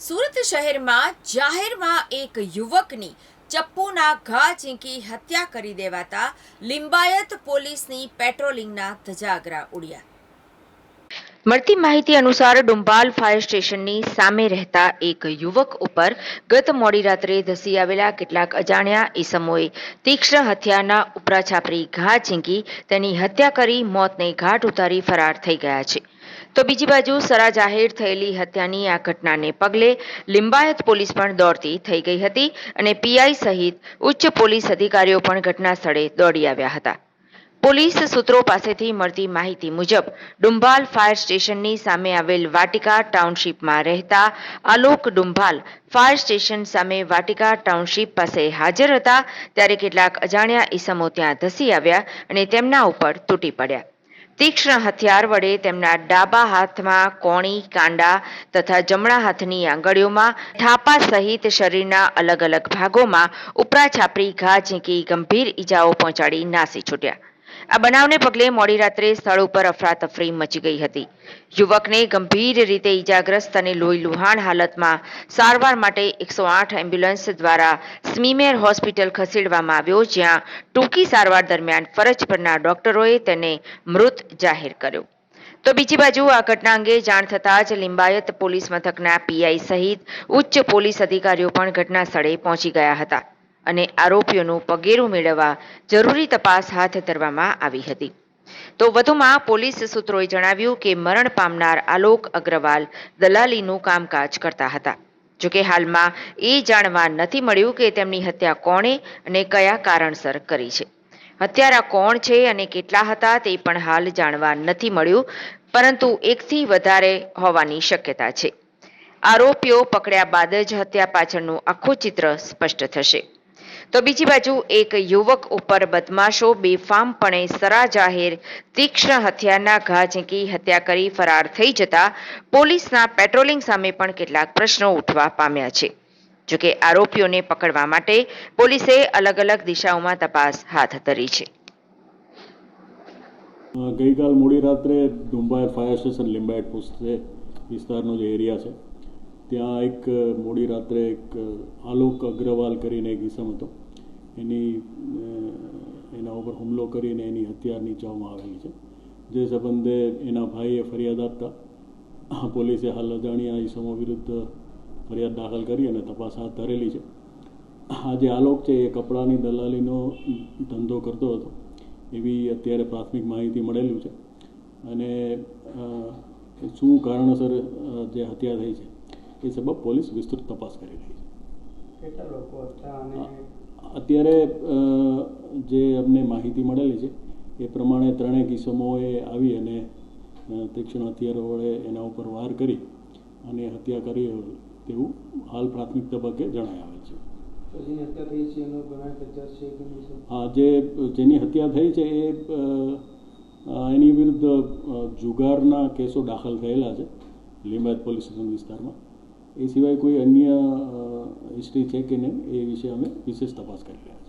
સુરત શહેરમાં જાહેરમાં એક યુવકની ચપ્પુના ઘા ઝીંકી હત્યા કરી દેવાતા લિંબાયત પોલીસની પેટ્રોલિંગના ધજાગરા ઉડ્યા। મળતી માહિતી અનુસાર ડુંબાલ ફાયર સ્ટેશનની સામે રહેતા એક યુવક ઉપર ગત મોડી રાત્રે ધસી આવેલા કેટલાક અજાણ્યા ઈસમોએ તીક્ષ્ણ હથિયારના ઉપરા છાપરી ઘા ઝીંકી તેની હત્યા કરી મોતને ઘાટ ઉતારી ફરાર થઈ ગયા છે। તો બીજી બાજુ સરા જાહેર થયેલી હત્યાની આ ઘટનાને પગલે લિંબાયત પોલીસ પણ દોડતી થઈ ગઈ હતી અને પીઆઈ સહિત ઉચ્ચ પોલીસ અધિકારીઓ પણ ઘટના સ્થળે દોડી આવ્યા હતા। પોલીસ સૂત્રો પાસેથી મળતી માહિતી મુજબ ડુંબાલ ફાયર સ્ટેશનની સામે આવેલ વાટિકા ટાઉનશીપમાં રહેતા આલોક ડુંબાલ ફાયર સ્ટેશન સામે વાટિકા ટાઉનશીપ પાસે હાજર હતા ત્યારે કેટલાક અજાણ્યા ઈસમો ત્યાં ધસી આવ્યા અને તેમના ઉપર તૂટી પડ્યા। તીક્ષ્ણ હથિયાર વડે તેમના ડાબા હાથમાં કોણી, કાંડા તથા જમણા હાથની આંગળીઓમાં થાપા સહિત શરીરના અલગ અલગ ભાગોમાં ઉપરા છાપરી ઘા ઝીંકી ગંભીર ઈજાઓ પહોંચાડી નાસી છૂટ્યા। આ બનાવને પગલે મોડી રાત્રે સ્થળ ઉપર અફરાતફરી મચી ગઈ હતી। યુવકને ગંભીર રીતે ઈજાગ્રસ્ત અને લોહીલુહાણ હાલતમાં સારવાર માટે 108 એમ્બ્યુલન્સ દ્વારા સ્મીમેર હોસ્પિટલ ખસેડવામાં આવ્યો, જ્યાં ટૂંકી સારવાર દરમિયાન ફરજ પરના ડોક્ટરોએ તેને મૃત જાહેર કર્યો। તો બીજી બાજુ આ ઘટના અંગે જાણ થતાં જ લિંબાયત પોલીસ મથકના પીઆઈ સહિત ઉચ્ચ પોલીસ અધિકારીઓ પણ ઘટના સ્થળે પહોંચી ગયા હતા અને આરોપીઓનું પગેરું મેળવવા જરૂરી તપાસ હાથ ધરવામાં આવી હતી। તો વધુમાં પોલીસ સૂત્રોએ જણાવ્યું કે મરણ પામનાર આલોક અગ્રવાલ દલાલીનું કામકાજ કરતા હતા। જોકે હાલમાં એ જાણવા નથી મળ્યું કે તેમની હત્યા કોણે અને કયા કારણસર કરી છે। હત્યારા કોણ છે અને કેટલા હતા તે પણ હાલ જાણવા નથી મળ્યું, પરંતુ એકથી વધારે હોવાની શક્યતા છે। આરોપીઓ પકડ્યા બાદ જ હત્યા પાછળનું આખું ચિત્ર સ્પષ્ટ થશે। તો બીજી બાજુ એક યુવક ઉપર બદમાશો બેફામપણે સરા જાહેર તીક્ષ્ણ હથિયારના ઘા ઝીંકી હત્યા કરી ફરાર થઈ જતા પોલીસના પેટ્રોલિંગ સામે પણ કેટલાક પ્રશ્નો ઉઠવા પામ્યા છે। જોકે આરોપીઓને પકડવા માટે પોલીસે અલગ અલગ દિશાઓમાં તપાસ હાથ ધરી છે। ગઈકાલ મોડી રાત્રે ડુંબાયર ફાયર સ્ટેશન લિંબાયત પોસ્ટ વિસ્તારનો જે એરિયા છે ત્યાં એક મોડી રાત્રે એક આલોક અગ્રવાલ કરીને એક ઈસમ હતો, એના ઉપર હુમલો કરીને એની હત્યા નીચવામાં આવેલી છે। જે સંબંધે એના ભાઈએ ફરિયાદ આપતા પોલીસે હાલ અજાણ્યા ઈસમો વિરુદ્ધ ફરિયાદ દાખલ કરી અને તપાસ હાથ ધરેલી છે। આ જે આલોક છે એ કપડાની દલાલીનો ધંધો કરતો હતો એવી અત્યારે પ્રાથમિક માહિતી મળેલું છે અને શું કારણસર જે હત્યા થઈ છે એ સબબ પોલીસ વિસ્તૃત તપાસ કરી રહી છે। કેટલા લોકો હતા અને અત્યારે જે અમને માહિતી મળેલી છે એ પ્રમાણે ત્રણેક ઈસમોએ આવી અને તીક્ષ્ણ હથિયારો વડે એના ઉપર વાર કરી અને હત્યા કરી તેવું હાલ પ્રાથમિક તબક્કે જણાઈ આવેલ છે। જેની હત્યા થઈ છે એનો ગુનાહિત ઇતિહાસ છે કે નહીં? હા, જેની હત્યા થઈ છે એ એની વિરુદ્ધ જુગારના કેસો દાખલ થયેલા છે લિંબાયત પોલીસ સ્ટેશન વિસ્તારમાં। એ સિવાય કોઈ અન્ય હિસ્ટ્રી છે કે નહીં એ વિશે અમે વિશેષ તપાસ કરી રહ્યા છીએ।